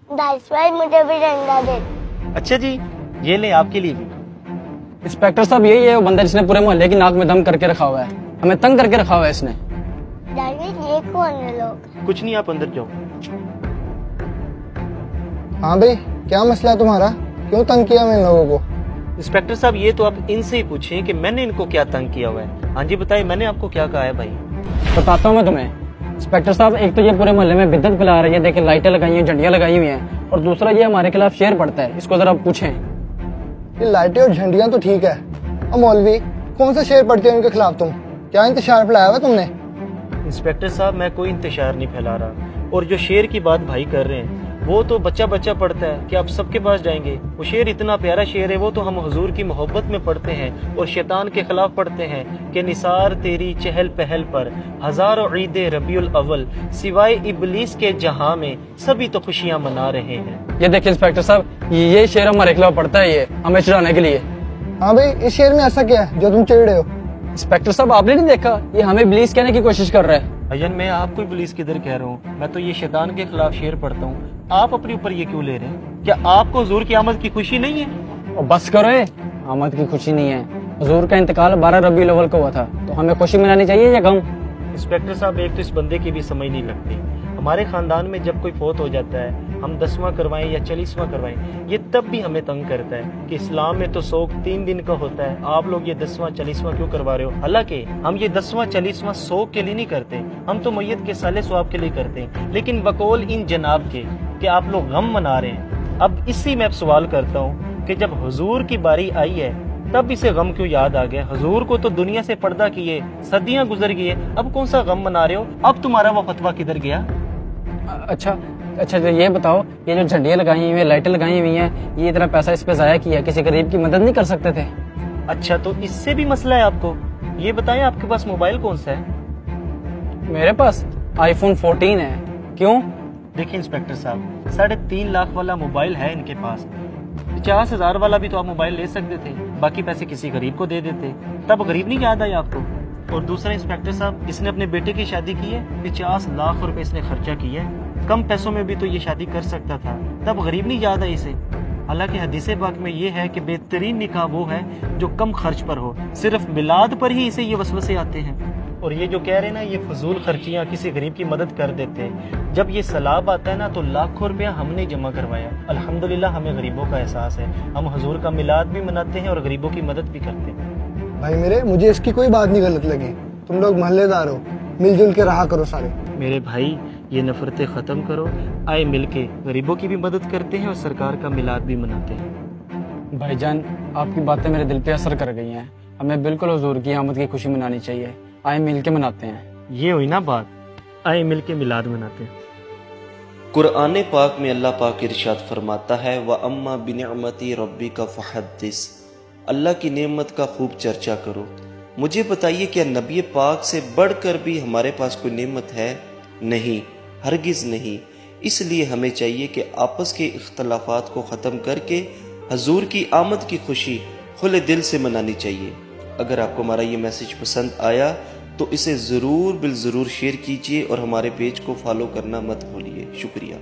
That's why मुझे भी डंडा दे। अच्छा जी, ये ले आपके लिए भी। इंस्पेक्टर साहब यही है वो बंदा जिसने पूरे मोहल्ले की नाक में दम करके रखा हुआ है, हमें तंग करके रखा हुआ है इसने। डैडी ये कौन है लोग? कुछ नहीं, आप अंदर जाओ। हाँ भाई, क्या मसला है तुम्हारा? क्यों तंग किया मैं इन लोगों को? इंस्पेक्टर साहब ये तो आप इनसे ही पूछें कि मैंने इनको क्या तंग किया हुआ है। हाँ जी बताइए, मैंने आपको क्या कहा है भाई? बताता हूँ मैं तुम्हें। इंस्पेक्टर साहब, एक तो ये पूरे मोहल्ले में बिद्दत फैला रही है, देखिए लाइटें लगाई हुई, झंडियां लगाई हुई हैं, और दूसरा ये हमारे खिलाफ शेर पड़ता है, इसको जरा पूछें। ये लाइटें और झंडियां तो ठीक है, और मौलवी कौन सा शेर पढ़ते हैं उनके खिलाफ? तुम क्या इंतशार फैलाया हुआ तुमने? इंस्पेक्टर साहब मैं कोई इंतशार नहीं फैला रहा, और जो शेर की बात भाई कर रहे हैं वो तो बच्चा बच्चा पढ़ता है कि आप सबके पास जाएंगे। वो शेर इतना प्यारा शेर है, वो तो हम हुजूर की मोहब्बत में पढ़ते हैं और शैतान के खिलाफ पढ़ते हैं कि निसार तेरी चहल पहल पर हजारों ईदे रबीउल अव्वल, सिवाय इबलीस के जहां में सभी तो खुशियां मना रहे हैं। ये देखिए इंस्पेक्टर साहब, ये शेर हमारे खिलाफ पड़ता है, ये हमें चिढ़ाने के लिए। हाँ भाई, इस शेर में ऐसा क्या है जो तुम चिढ़ रहे हो? इंस्पेक्टर साहब आपने नहीं देखा, ये हमें इब्लीस कहने की कोशिश कर रहा है। भैया मैं आपको पुलिस किधर कह रहा हूँ, मैं तो ये शैतान के खिलाफ शेर पढ़ता हूँ। आप अपने ऊपर ये क्यों ले रहे हैं? क्या आपको हुजूर की आमद की खुशी नहीं है? और बस करो, आमद की खुशी नहीं है। हुजूर का इंतकाल 12 रबीउल अव्वल को हुआ था, तो हमें खुशी मनानी चाहिए या गम? इंस्पेक्टर साहब एक तो इस बंदे की भी समझ नहीं लगती। हमारे खानदान में जब कोई फोत हो जाता है, हम 10वां करवाएं या 40वां करवाएं, ये तब भी हमें तंग करता है कि इस्लाम में तो सोग 3 दिन का होता है, आप लोग ये 10वां 40वां क्यों करवा रहे हो? हालांकि हम ये 10वां 40वां सोग के लिए नहीं करते, हम तो मैयत के साले स्वाब के लिए करते हैं, लेकिन बकौल इन जनाब के कि आप लोग गम मना रहे हैं। अब इसी में अब सवाल करता हूँ कि जब हुजूर की बारी आई है तब इसे गम क्यों याद आ गया? हुजूर को तो दुनिया से पर्दा किए, सदियां गुजर गई है, अब कौन सा गम मना रहे हो? अब तुम्हारा वो फतवा किधर गया? अच्छा तो ये बताओ, ये जो झंडियां लगाई हुई हैं, लाइटें लगाई हुई हैं, ये इतना पैसा इस पे जाया किया, किसी गरीब की मदद नहीं कर सकते थे? अच्छा तो इससे भी मसला है आपको? ये बताएं आपके पास मोबाइल कौन सा है? मेरे पास iPhone 14 है। क्यों? देखिए इंस्पेक्टर साहब, 3.5 लाख वाला मोबाइल है इनके पास, 50,000 वाला भी तो आप मोबाइल ले सकते थे, बाकी पैसे किसी गरीब को दे देते, तब गरीब नहीं याद आया आपको? और दूसरा इंस्पेक्टर साहब, इसने अपने बेटे की शादी की है, 50 लाख रुपए इसने खर्चा किया है, कम पैसों में भी तो ये शादी कर सकता था, तब गरीब नहीं याद आई इसे? हालांकि हदीसे पाक में ये है कि बेहतरीन निकाह वो है जो कम खर्च पर हो, सिर्फ मिलाद पर ही इसे ये वसवसे आते हैं। और ये जो कह रहे हैं ना, ये फजूल खर्चियाँ किसी गरीब की मदद कर देते हैं, जब ये सलाब आता है ना तो लाखों रुपया हमने जमा करवाया। अल्हम्दुलिल्लाह हमें गरीबों का एहसास है, हम हुजूर का मिलाद भी मनाते हैं और गरीबों की मदद भी करते हैं। भाई मेरे, मुझे इसकी कोई बात नहीं गलत लगी। तुम लोग मोहल्लेदार हो, मिलजुल के रहा करो सारे। मेरे भाई ये नफरतें खत्म करो, आए मिलके गरीबों की भी मदद करते हैं और सरकार का मिलाद भी मनाते हैं। भाईजान, आपकी बातें मेरे दिल पे असर कर गई हैं, हमें बिल्कुल हुजूर की आमद की खुशी मनानी चाहिए, आए मिल के मनाते हैं। ये हुई ना बात, आए मिल के मिलाद मनाते हैं। कुरान पाक में अल्लाह पाक इरशाद फरमाता है, व अम्मा बिनिअमती रब्बिका फहद्दिस, अल्लाह की नेमत का खूब चर्चा करो। मुझे बताइए, क्या नबी पाक से बढ़कर भी हमारे पास कोई नेमत है? नहीं, हरगिज़ नहीं। इसलिए हमें चाहिए कि आपस के इख्तलाफात को ख़त्म करके हजूर की आमद की खुशी खुले दिल से मनानी चाहिए। अगर आपको हमारा ये मैसेज पसंद आया तो इसे ज़रूर बिल ज़रूर शेयर कीजिए और हमारे पेज को फॉलो करना मत भूलिए। शुक्रिया।